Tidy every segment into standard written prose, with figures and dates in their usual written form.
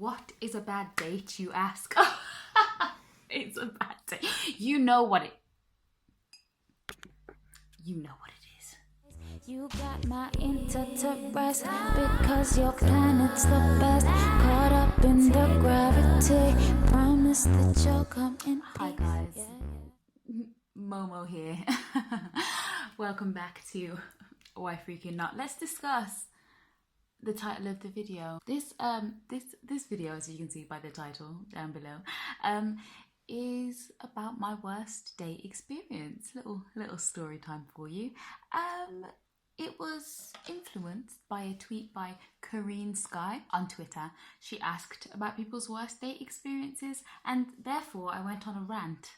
What is a bad date, you ask? It's a bad date. You know what it is. You got my interest because your planet's the best. Caught up in the gravity. Promise that you'll come in. Hi guys, Momo here. Welcome back to WhyFreakinNot. Let's discuss the title of the video. This video, as you can see by the title down below, is about my worst date experience. Little story time for you. It was influenced by a tweet by Kareen Sky on Twitter. She asked about people's worst date experiences, and therefore I went on a rant.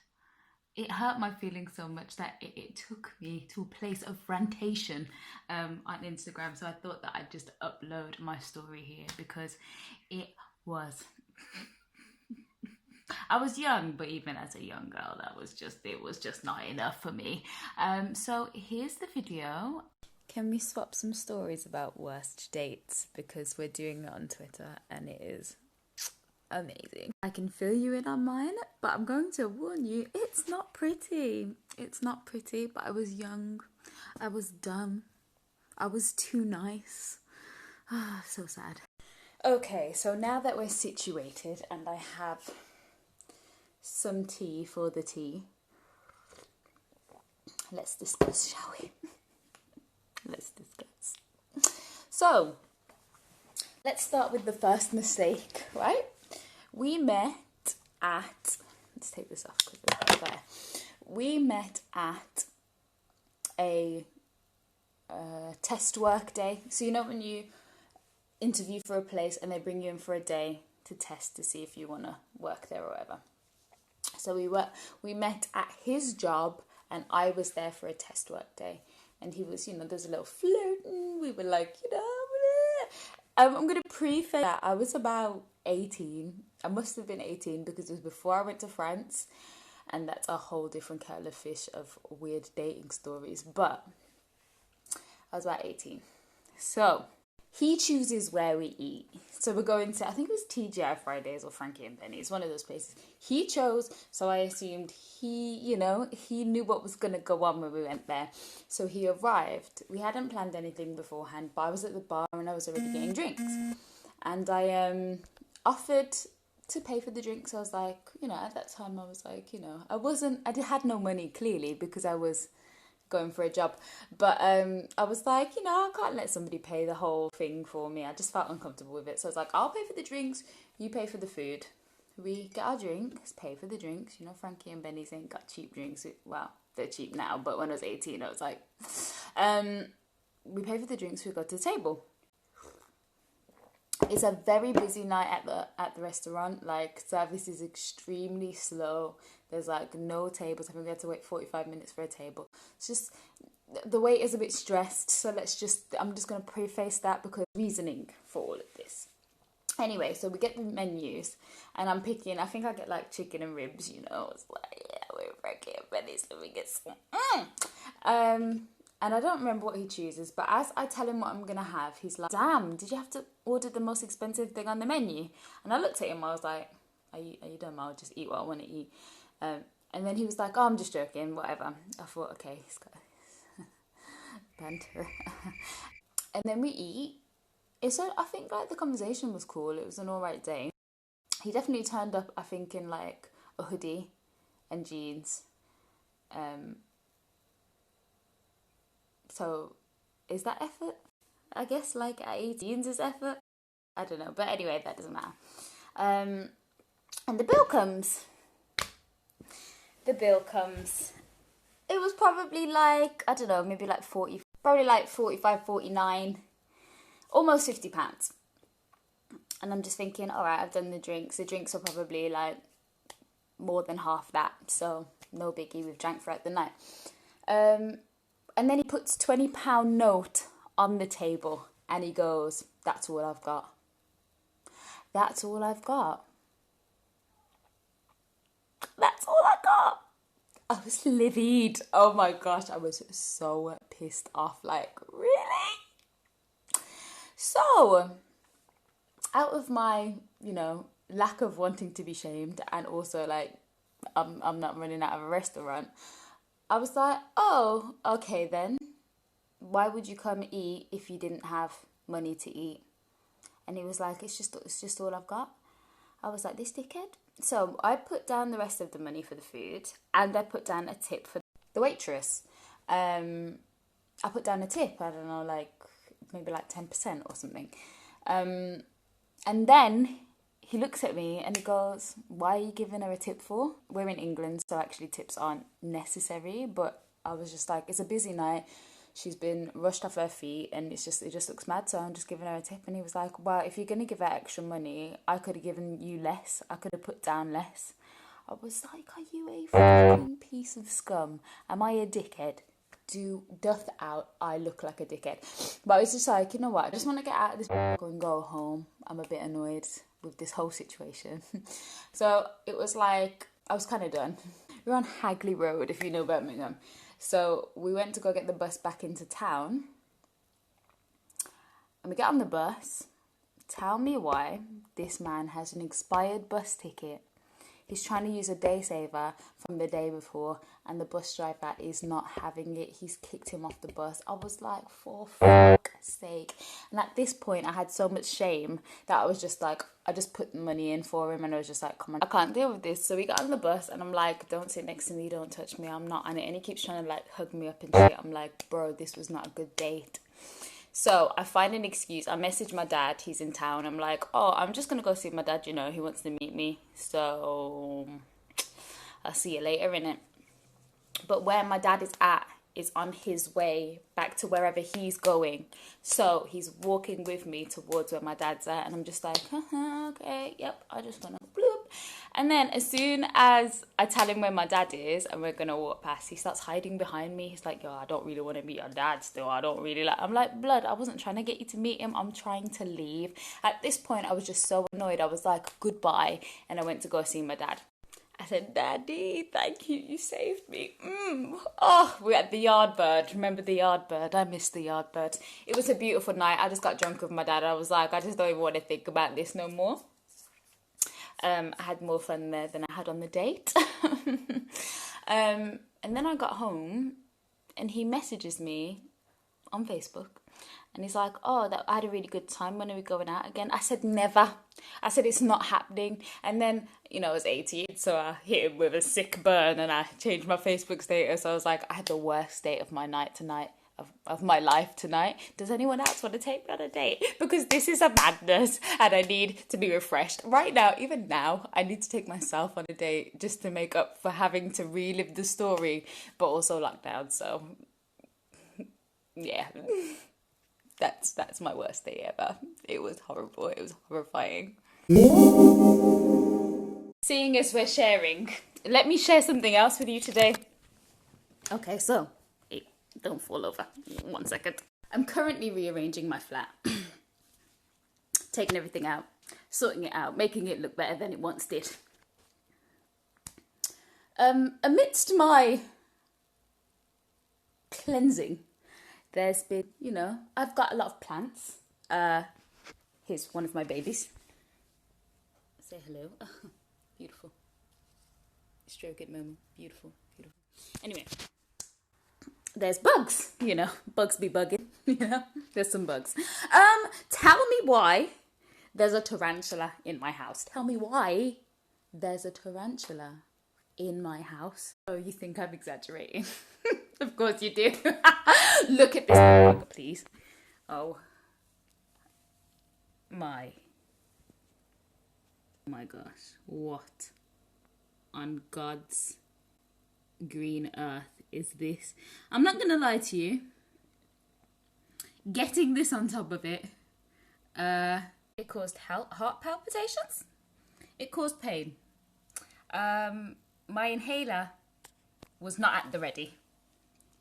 It hurt my feelings so much that it took me to a place of rantation on Instagram. So I thought that I'd just upload my story here because it was... I was young, but even as a young girl, it was just not enough for me. So here's the video. Can we swap some stories about worst dates? Because we're doing it on Twitter and it is amazing. I can fill you in on mine, but I'm going to warn you, it's not pretty. It's not pretty, but I was young. I was dumb. I was too nice. So sad. Okay, so now that we're situated and I have some tea for the tea, let's discuss, shall we? Let's discuss. So, let's start with the first mistake, right? We met at... Let's take this off because it's there. We met at a test work day. So you know when you interview for a place and they bring you in for a day to test to see if you want to work there or whatever. So we met at his job and I was there for a test work day. And he was, there's a little flirting. We were like, I'm going to preface that I was about 18. I must have been 18 because it was before I went to France. And that's a whole different kettle of fish of weird dating stories. But I was about 18. So he chooses where we eat. So we're going to, I think it was TGI Fridays or Frankie and Benny's, one of those places. He chose, so I assumed he knew what was going to go on when we went there. So he arrived. We hadn't planned anything beforehand, but I was at the bar and I was already getting drinks. And I offered to pay for the drinks. I was like, at that time I was like, I had no money clearly because I was going for a job, but I was like, I can't let somebody pay the whole thing for me. I just felt uncomfortable with it, so I was like, I'll pay for the drinks, you pay for the food. We get our drinks, pay for the drinks. Frankie and Benny's ain't got cheap drinks. Well, they're cheap now, but when I was 18 I was like, we pay for the drinks, we go to the table. It's a very busy night at the restaurant. Like, service is extremely slow. There's like no tables. I think we had to wait 45 minutes for a table. It's just, the wait is a bit stressed. So I'm just going to preface that because reasoning for all of this. Anyway, so we get the menus and I'm picking, I think I get like chicken and ribs, It's like, yeah, we're Frankie and Benny's, so we get some. And I don't remember what he chooses, but as I tell him what I'm going to have, he's like, damn, did you have to order the most expensive thing on the menu? And I looked at him, I was like, are you dumb? I'll just eat what I want to eat. And then he was like, oh, I'm just joking, whatever. I thought, okay, he's got banter. And then we eat. I think like the conversation was cool. It was an alright day. He definitely turned up, I think, in like a hoodie and jeans. So, is that effort? I guess like at 18 is effort. I don't know, but anyway, that doesn't matter. And the bill comes. It was probably like, I don't know, maybe like 40, probably like 45, 49, almost £50. And I'm just thinking, all right, I've done the drinks. The drinks are probably like more than half that, so no biggie. We've drank throughout the night. And then he puts £20 note on the table and he goes, that's all I've got. That's all I've got. That's all I got. I was livid. Oh my gosh, I was so pissed off. Like, really? So, out of my, lack of wanting to be shamed, and also like I'm not running out of a restaurant, I was like, oh, okay then. Why would you come eat if you didn't have money to eat? And he was like, it's just all I've got. I was like, this dickhead. So I put down the rest of the money for the food, and I put down a tip for the waitress. I put down a tip, I don't know, like maybe like 10% or something. And then he looks at me and he goes, why are you giving her a tip for? We're in England, so actually tips aren't necessary, but I was just like, it's a busy night. She's been rushed off her feet and it just looks mad, so I'm just giving her a tip. And he was like, well, if you're going to give her extra money, I could have given you less. I could have put down less. I was like, are you a fucking piece of scum? Am I a dickhead? Doth out I look like a dickhead? But I was just like, you know what? I just want to get out of this and go home. I'm a bit annoyed with this whole situation. So it was like, I was kind of done. We're on Hagley Road, if you know Birmingham. So we went to go get the bus back into town. And we get on the bus. Tell me why this man has an expired bus ticket. He's trying to use a day saver from the day before, and the bus driver is not having it. He's kicked him off the bus. I was like, for fuck's sake. And at this point, I had so much shame that I was just like, I just put the money in for him, and I was just like, come on, I can't deal with this. So we got on the bus, and I'm like, don't sit next to me, don't touch me, I'm not on it. And he keeps trying to like hug me up and shit. I'm like, bro, this was not a good date. So I find an excuse. I message my dad. He's in town. I'm like, oh, I'm just going to go see my dad. He wants to meet me. So I'll see you later, innit? But where my dad is at is on his way back to wherever he's going. So he's walking with me towards where my dad's at. And I'm just like, okay, yep, I just want to bloop. And then as soon as I tell him where my dad is and we're going to walk past, he starts hiding behind me. He's like, yo, I don't really want to meet your dad still. I don't really like... I'm like, blood, I wasn't trying to get you to meet him. I'm trying to leave. At this point, I was just so annoyed. I was like, goodbye. And I went to go see my dad. I said, Daddy, thank you. You saved me. Oh, we're at the Yardbird. Remember the Yardbird? I miss the Yardbird. It was a beautiful night. I just got drunk with my dad. I was like, I just don't even want to think about this no more. I had more fun there than I had on the date. And then I got home and he messages me on Facebook. And he's like, oh, I had a really good time. When are we going out again? I said, never. I said, it's not happening. And then, I was 18, so I hit him with a sick burn and I changed my Facebook status. I was like, I had the worst date of my night tonight, of my life tonight. Does anyone else want to take me on a date? Because this is a madness and I need to be refreshed. Right now, even now, I need to take myself on a date just to make up for having to relive the story, but also lockdown. So, yeah. That's my worst day ever. It was horrible. It was horrifying. Seeing as we're sharing, let me share something else with you today. Okay, so, hey, don't fall over. 1 second. I'm currently rearranging my flat. Taking everything out, sorting it out, making it look better than it once did. Amidst my cleansing, there's been, I've got a lot of plants. Here's one of my babies. Say hello. Oh, beautiful. Stroke it, Momo. Beautiful, beautiful. Anyway, there's bugs, Bugs be bugging, There's some bugs. Tell me why there's a tarantula in my house. Tell me why there's a tarantula in my house. Oh, you think I'm exaggerating? Of course you do. Look at this bug, please. Oh my gosh. What on God's green earth is this? I'm not gonna lie to you. Getting this on top of it, it caused heart palpitations. It caused pain. My inhaler was not at the ready.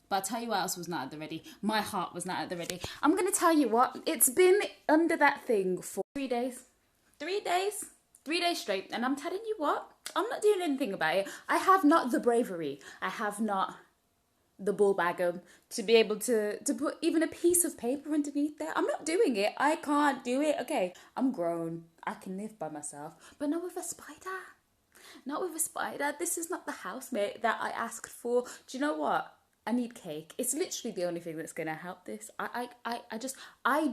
But I'll tell you what else was not at the ready. My heart was not at the ready. I'm going to tell you what. It's been under that thing for 3 days. 3 days. 3 days straight. And I'm telling you what. I'm not doing anything about it. I have not the bravery. I have not the ball bag to be able to put even a piece of paper underneath there. I'm not doing it. I can't do it. Okay, I'm grown. I can live by myself. But not with a spider. Not with a spider. This is not the housemate that I asked for. Do you know what? I need cake. It's literally the only thing that's going to help this. I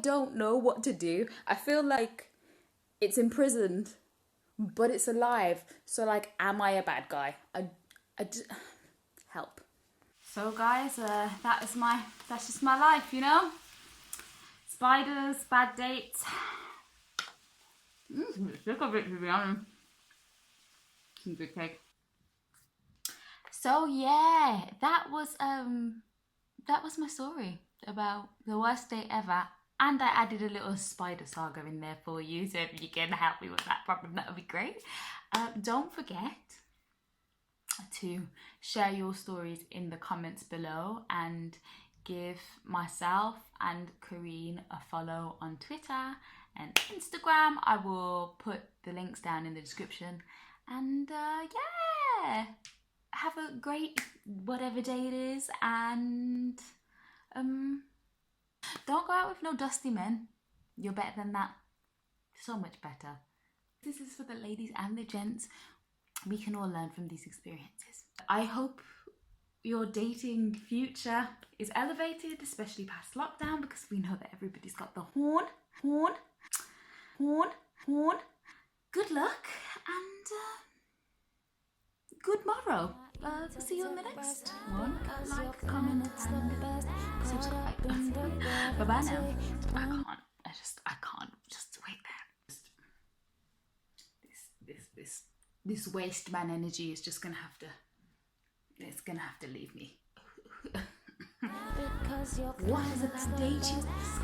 don't know what to do. I feel like it's imprisoned, but it's alive. So, like, am I a bad guy? Help. So guys, that's just my life, you know? Spiders, bad dates. Sick of it, to be honest. Some good cake. So yeah, that was my story about the worst date ever. And I added a little spider saga in there for you, so if you can help me with that problem, that would be great. Don't forget to share your stories in the comments below and give myself and Kareen a follow on Twitter and Instagram. I will put the links down in the description. And yeah, have a great whatever day it is, and don't go out with no dusty men. You're better than that. So much better. This is for the ladies and the gents. We can all learn from these experiences. I hope your dating future is elevated, especially past lockdown, because we know that everybody's got the horn. Good luck and good morrow. See you on the next one. Like, comment, and subscribe. Bye bye now. I can't just wait there. This waste man energy is just gonna have to leave me. What is a bad date, you ask?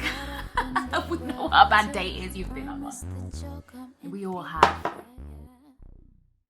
I wouldn't know what a bad date is. You've been on one. We all have.